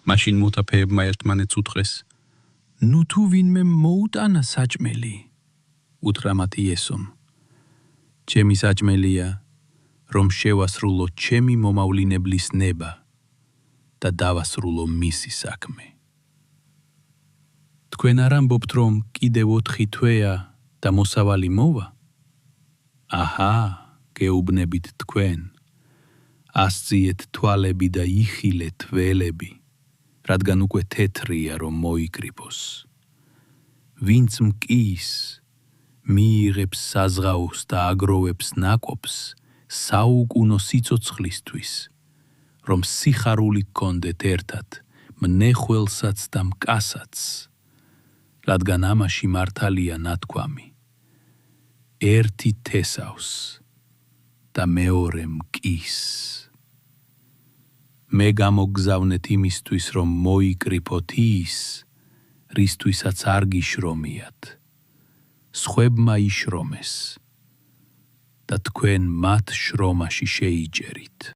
მაშინ მოთაფეებმა ერთმანეთს უთხრეს: ნუ თუ ვინმე მოუტანა საჭმელი, უთხრა მათ იესომ. ჩემი საჭმელია, რომ შევასრულო ჩემი მომავლინებლის ნება და დავასრულო მისი საქმე. თქვენ არ ამბობთ, რომ კიდევ 4 თვეა და მოსავალი მოვა? აჰა, გეუბნებით თქვენ, ასწიეთ თვალები და იხილეთ ველები, რადგან უკვე თეთრია, რომ მოიკრიფოს. ვინც მკის, მიიღებს საზღაოს და აგროვებს ნაკობს საუკუნო სიცოცხლისთვის, რომ სიხარული გქონდეთ ერთად, მნეხველსაც და მკასაც, რადგან ამაში მართალია ნათქვამი: ერთი თესავს და მეორე მკის. მე გამოგზავნეთ იმისთვის, რომ მოიკრიფოთ ის, რისთვისაც არ გიშრომიათ, სხვებმა იშრომეს და თქვენ მათ შრომაში შეიჭერით.